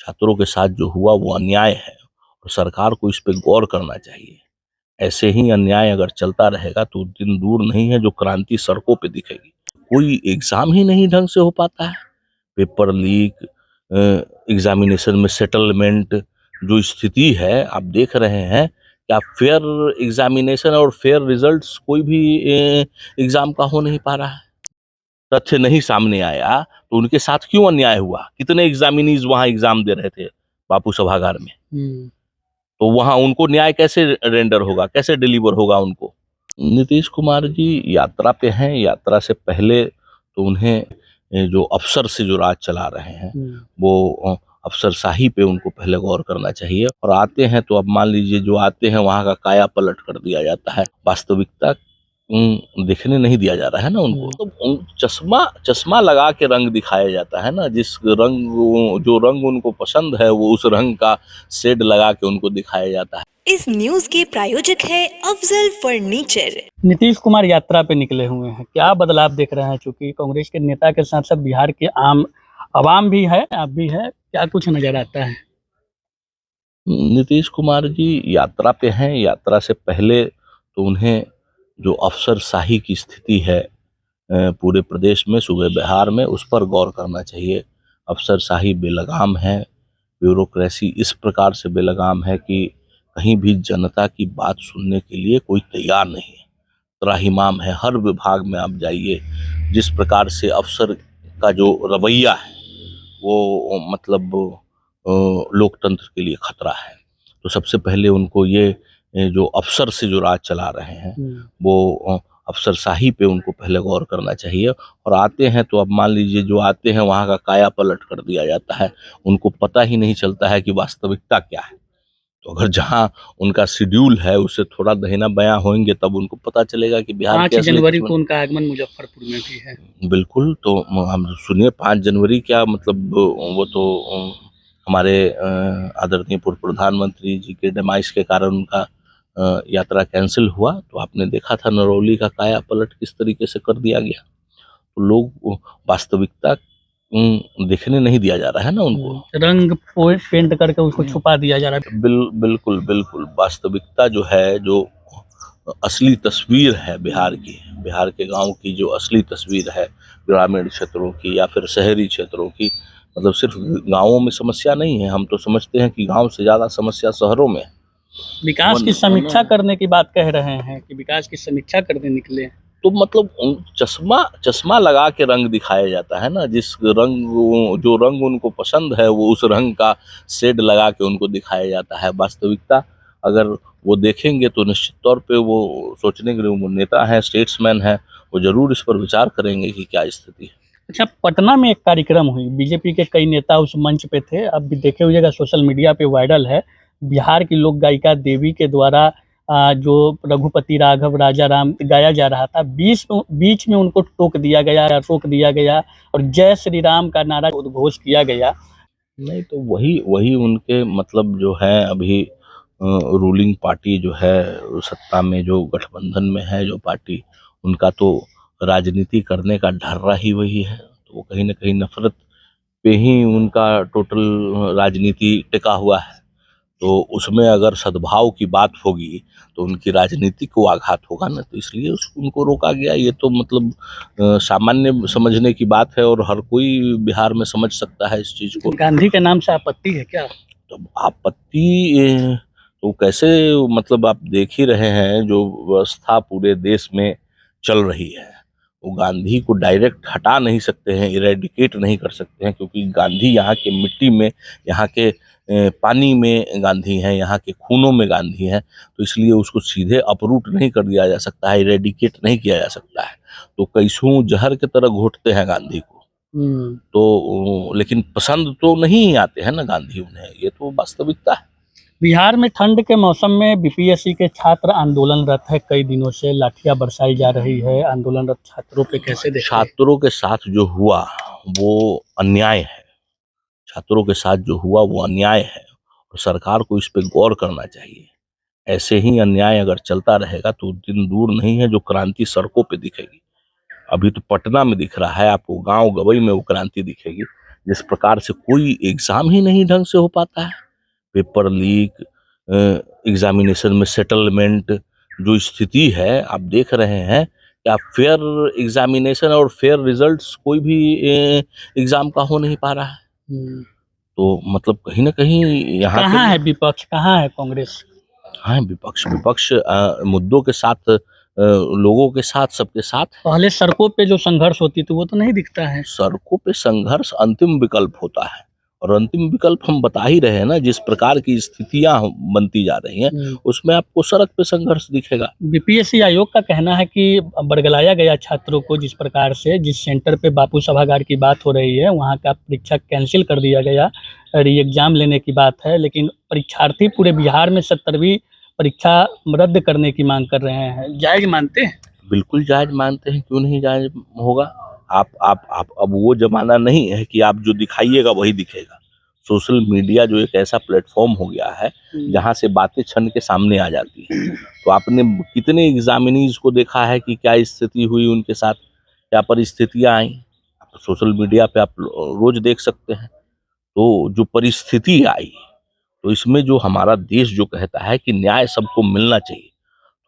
छात्रों के साथ जो हुआ वो अन्याय है और सरकार को इस पे गौर करना चाहिए। ऐसे ही अन्याय अगर चलता रहेगा तो दिन दूर नहीं है जो क्रांति सड़कों पे दिखेगी। कोई एग्जाम ही नहीं ढंग से हो पाता है, पेपर लीक, एग्जामिनेशन में सेटलमेंट, जो स्थिति है आप देख रहे हैं कि आप फेयर एग्जामिनेशन और फेयर रिजल्ट्स कोई भी एग्जाम का हो नहीं पा रहा है। तथ्य नहीं सामने आया तो उनके साथ क्यों अन्याय हुआ? कितने एग्जामिनीज वहां एग्जाम दे रहे थे बापू सभागार में, तो वहां उनको न्याय कैसे रेंडर होगा, कैसे डिलीवर होगा उनको? नीतीश कुमार जी यात्रा पे हैं। यात्रा से पहले तो उन्हें जो अफसर से जो राज चला रहे हैं वो अफसरशाही पे उनको पहले गौर करना चाहिए। और आते हैं तो अब मान लीजिए जो आते हैं वहां का काया पलट कर दिया जाता है। वास्तविकता देखने नहीं दिया जा रहा है ना उनको। तो चश्मा चश्मा लगा के रंग दिखाया जाता है ना, जो रंग उनको पसंद है वो उस रंग का शेड लगा के उनको दिखाया जाता है। इस न्यूज के प्रायोजक है अफजल फर्नीचर। नीतीश कुमार यात्रा पे निकले हुए हैं, क्या बदलाव देख रहे हैं? चूंकि कांग्रेस के नेता के साथ साथ बिहार के आम आवाम भी है, आप भी है, क्या कुछ नजर आता है? नीतीश कुमार जी यात्रा पे हैं। यात्रा से पहले तो उन्हें जो अफसरशाही की स्थिति है पूरे प्रदेश में, सूबे बिहार में, उस पर गौर करना चाहिए। अफसरशाही बेलगाम है, ब्यूरोक्रेसी इस प्रकार से बेलगाम है कि कहीं भी जनता की बात सुनने के लिए कोई तैयार नहीं है। त्राहिमाम है। हर विभाग में आप जाइए, जिस प्रकार से अफसर का जो रवैया है वो मतलब लोकतंत्र के लिए खतरा है। तो सबसे पहले उनको ये जो अफसर से जो राज चला रहे हैं वो अफसरशाही पे उनको पहले गौर करना चाहिए। और आते हैं तो अब मान लीजिए जो आते हैं वहाँ का काया पलट कर दिया जाता है। उनको पता ही नहीं चलता है कि वास्तविकता क्या है। तो अगर जहाँ उनका शेड्यूल है उससे थोड़ा दहिना बयां होंगे तब उनको पता चलेगा कि बिहार के 5 जनवरी को उनका आगमन मुजफ्फरपुर में भी है। बिल्कुल। तो हम सुनिए, 5 जनवरी क्या मतलब, वो तो हमारे आदरणीय पूर्व प्रधानमंत्री जी के डिमाइस के कारण उनका यात्रा कैंसिल हुआ। तो आपने देखा था नरौली का काया पलट किस तरीके से कर दिया गया। तो लोग वास्तविकता देखने नहीं दिया जा रहा है ना उनको। रंग पेंट करके उसको छुपा दिया जा रहा है। बिल्कुल बिल्कुल। वास्तविकता जो है, जो असली तस्वीर है बिहार की, बिहार के गांव की जो असली तस्वीर है, ग्रामीण क्षेत्रों की या फिर शहरी क्षेत्रों की, मतलब सिर्फ गांवों में समस्या नहीं है। हम तो समझते हैं कि गांव से ज्यादा समस्या शहरों में है। विकास की समीक्षा करने की बात कह रहे हैं कि विकास की समीक्षा करने निकले। तो मतलब चश्मा लगा के रंग दिखाया जाता है ना, जो रंग उनको पसंद है वो उस रंग का शेड लगा के उनको दिखाया जाता है। वास्तविकता अगर वो देखेंगे तो निश्चित तौर पे वो सोचने के लिए, वो नेता है, स्टेट्समैन है, वो जरूर इस पर विचार करेंगे कि क्या स्थिति है। अच्छा, पटना में एक कार्यक्रम हुई, बीजेपी के कई नेता उस मंच पे थे, अब भी देखे हुएगा, सोशल मीडिया पे वायरल है। बिहार की लोक गायिका देवी के द्वारा जो रघुपति राघव राजा राम गाया जा रहा था, बीच में उनको रोक दिया गया और जय श्री राम का नारा उद्घोष किया गया। नहीं तो वही उनके मतलब जो है अभी रूलिंग पार्टी जो है, सत्ता में जो गठबंधन में है जो पार्टी, उनका तो राजनीति करने का ढर्रा ही वही है। तो वो कहीं ना कहीं नफरत पे ही उनका टोटल राजनीति टिका हुआ है। तो उसमें अगर सद्भाव की बात होगी तो उनकी राजनीति को आघात होगा ना, तो इसलिए उनको रोका गया। ये तो मतलब सामान्य समझने की बात है और हर कोई बिहार में समझ सकता है इस चीज को। गांधी के नाम से आपत्ति है क्या? तो आपत्ति तो कैसे, मतलब आप देख ही रहे हैं जो व्यवस्था पूरे देश में चल रही है, वो गांधी को डायरेक्ट हटा नहीं सकते हैं, इरेडिकेट नहीं कर सकते हैं, क्योंकि गांधी यहाँ के मिट्टी में, यहाँ के पानी में गांधी हैं, यहाँ के खूनों में गांधी हैं। तो इसलिए उसको सीधे अपरूट नहीं कर दिया जा सकता है, इरेडिकेट नहीं किया जा सकता है। तो कैसों जहर की तरह घोटते हैं गांधी को। तो लेकिन पसंद तो नहीं आते हैं ना गांधी उन्हें, ये तो वास्तविकता है। बिहार में ठंड के मौसम में बीपीएससी के छात्र आंदोलनरत है, कई दिनों से लाठियां बरसाई जा रही है। आंदोलनरत छात्रों पे कैसे देखते हैं? छात्रों के साथ जो हुआ वो अन्याय है। छात्रों के साथ जो हुआ वो अन्याय है और सरकार को इस पे गौर करना चाहिए। ऐसे ही अन्याय अगर चलता रहेगा तो दिन दूर नहीं है जो क्रांति सड़कों पे दिखेगी। अभी तो पटना में दिख रहा है आपको, गांव गवई में वो क्रांति दिखेगी। जिस प्रकार से कोई एग्जाम ही नहीं ढंग से हो पाता है, पेपर लीक, एग्जामिनेशन में सेटलमेंट, जो स्थिति है आप देख रहे हैं कि आप फेयर एग्जामिनेशन और फेयर रिजल्ट्स कोई भी एग्जाम का हो नहीं पा रहा है। तो मतलब कहीं ना कहीं यहाँ कहाँ है विपक्ष, कहाँ है कांग्रेस? हाँ, विपक्ष मुद्दों के साथ, लोगों के साथ, सबके साथ। पहले सड़कों पे जो संघर्ष होती थी वो तो नहीं दिखता है। सड़कों पे संघर्ष अंतिम विकल्प होता है, और अंतिम विकल्प हम बता ही रहे हैं ना, जिस प्रकार की स्थितियां बनती जा रही हैं उसमें आपको सड़क पे संघर्ष दिखेगा। बीपीएससी आयोग का कहना है कि बरगलाया गया छात्रों को, जिस प्रकार से जिस सेंटर पे बापू सभागार की बात हो रही है वहाँ का परीक्षा कैंसिल कर दिया गया, री एग्जाम लेने की बात है, लेकिन परीक्षार्थी पूरे बिहार में 70वीं परीक्षा रद्द करने की मांग कर रहे हैं। जायज मानते हैं? बिल्कुल जायज मानते हैं, क्यों नहीं जायज होगा। आप अब वो जमाना नहीं है कि आप जो दिखाइएगा वही दिखेगा। सोशल मीडिया जो एक ऐसा प्लेटफॉर्म हो गया है जहां से बातें क्षण के सामने आ जाती हैं। तो आपने कितने एग्जामिनीज को देखा है कि क्या स्थिति हुई उनके साथ, क्या परिस्थितियां आई, सोशल मीडिया पे आप रोज देख सकते हैं। तो जो परिस्थिति आई, तो इसमें जो हमारा देश जो कहता है कि न्याय सबको मिलना चाहिए,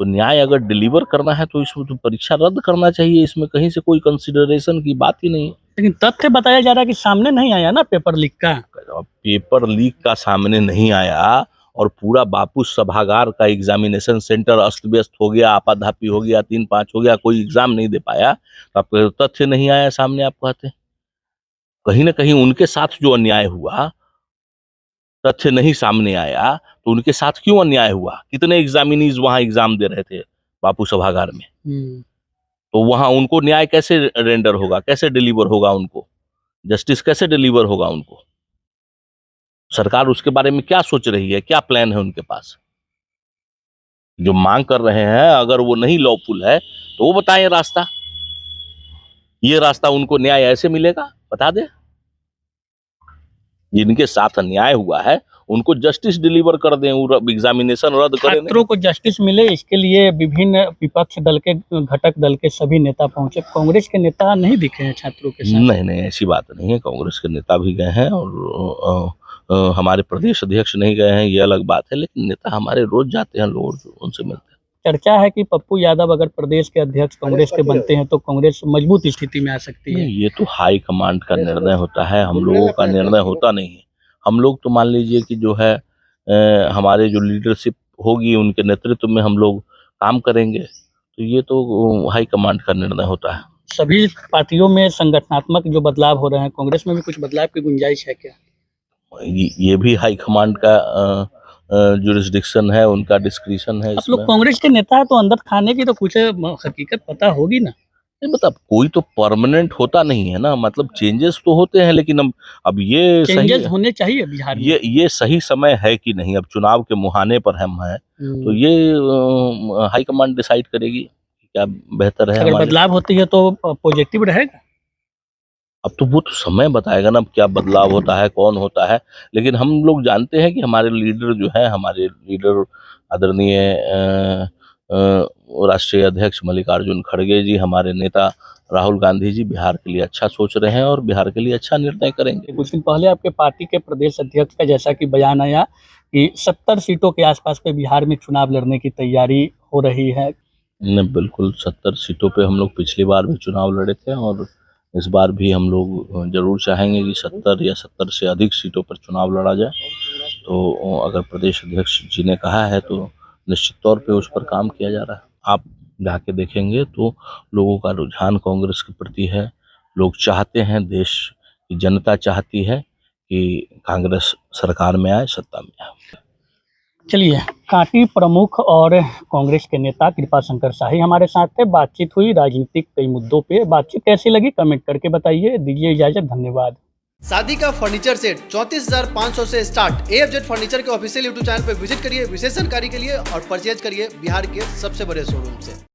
तो न्याय अगर डिलीवर करना है तो इसमें तो परीक्षा रद्द करना चाहिए। इसमें कहीं से कोई कंसिडरेशन की बात ही नहीं है। लेकिन तथ्य बताया जा रहा है कि सामने नहीं आया ना पेपर लीक का। पेपर लीक का सामने नहीं आया और पूरा बापू सभागार का एग्जामिनेशन सेंटर अस्त व्यस्त हो गया, आपाधापी हो गया, 3-5 हो गया, कोई एग्जाम नहीं दे पाया, तो आपको तथ्य नहीं आया सामने, आप कहते हैं। कहीं ना कहीं उनके साथ जो अन्याय हुआ, तथ्य नहीं सामने आया, तो उनके साथ क्यों अन्याय हुआ। कितने एग्जामिनीज वहां एग्जाम दे रहे थे बापू सभागार में, तो वहां उनको न्याय कैसे रेंडर होगा, कैसे डिलीवर होगा, उनको जस्टिस कैसे डिलीवर होगा उनको। सरकार उसके बारे में क्या सोच रही है, क्या प्लान है उनके पास। जो मांग कर रहे हैं अगर वो नहीं लॉफुल है तो वो बताएं रास्ता, ये रास्ता उनको न्याय ऐसे मिलेगा, बता दे। जिनके साथ अन्याय हुआ है उनको जस्टिस डिलीवर कर दें, एग्जामिनेशन रद्द करें। छात्रों को जस्टिस मिले, इसके लिए विभिन्न विपक्ष दल के, घटक दल के सभी नेता पहुंचे। कांग्रेस के नेता नहीं दिखे हैं छात्रों के साथ? नहीं, ऐसी बात नहीं है। कांग्रेस के नेता भी गए हैं और हमारे प्रदेश अध्यक्ष नहीं गए हैं, ये अलग बात है, लेकिन नेता हमारे रोज जाते हैं, लोग उनसे मिलते हैं। चर्चा है कि पप्पू यादव अगर प्रदेश के अध्यक्ष कांग्रेस के बनते हैं तो कांग्रेस मजबूत स्थिति में आ सकती है। ये तो हाई कमांड का निर्णय होता है, हम लोगों का निर्णय होता नहीं है। हम लोग तो मान लीजिए कि जो है हमारे जो लीडरशिप होगी उनके नेतृत्व में हम लोग काम करेंगे, तो ये तो हाई कमांड का निर्णय होता है। सभी पार्टियों में संगठनात्मक जो बदलाव हो रहे हैं, कांग्रेस में भी कुछ बदलाव की गुंजाइश है क्या? ये भी हाई कमांड का जुरिस्डिक्शन है, उनका डिस्क्रिशन है। आप लोग कांग्रेस के नेता है तो अंदर खाने की तो कुछ हकीकत पता होगी ना? नहीं, मतलब कोई तो परमानेंट होता नहीं है ना, मतलब चेंजेस तो होते हैं, लेकिन अब ये चेंजेस होने चाहिए बिहार में। ये सही समय है कि नहीं। अब चुनाव के मुहाने पर हम हैं, तो ये हाई कमांड डिसाइड करेगी क्या बेहतर है। अगर बदलाव होती है तो पॉजिटिव रहेगा। अब तो वो तो समय बताएगा ना क्या बदलाव होता है, कौन होता है। लेकिन हम लोग जानते हैं कि हमारे लीडर जो है, हमारे लीडर आदरणीय राष्ट्रीय अध्यक्ष मल्लिकार्जुन खड़गे जी, हमारे नेता राहुल गांधी जी बिहार के लिए अच्छा सोच रहे हैं और बिहार के लिए अच्छा निर्णय करेंगे। कुछ दिन पहले आपके पार्टी के प्रदेश अध्यक्ष का जैसा कि बयान आया कि 70 सीटों के आसपास पे बिहार में चुनाव लड़ने की तैयारी हो रही है। बिल्कुल 70 सीटों पे हम लोग पिछली बार भी चुनाव लड़े थे और इस बार भी हम लोग जरूर चाहेंगे कि 70 या 70 से अधिक सीटों पर चुनाव लड़ा जाए। तो अगर प्रदेश अध्यक्ष जी ने कहा है तो निश्चित तौर पे उस पर काम किया जा रहा है। आप जाके देखेंगे तो लोगों का रुझान कांग्रेस के प्रति है। लोग चाहते हैं, देश की जनता चाहती है कि कांग्रेस सरकार में आए, सत्ता में आए। चलिए, कांटी प्रमुख और कांग्रेस के नेता कृपाशंकर शाही हमारे साथ थे। बातचीत हुई राजनीतिक कई मुद्दों पे। बातचीत कैसी लगी कमेंट करके बताइए। दीजिए इजाजत, धन्यवाद। शादी का फर्नीचर सेट 34,500 से स्टार्ट। AFZ फर्नीचर के ऑफिशियल यूट्यूब चैनल पर विजिट करिए विशेष जानकारी के लिए और परचेज करिए बिहार के सबसे बड़े शोरूम से।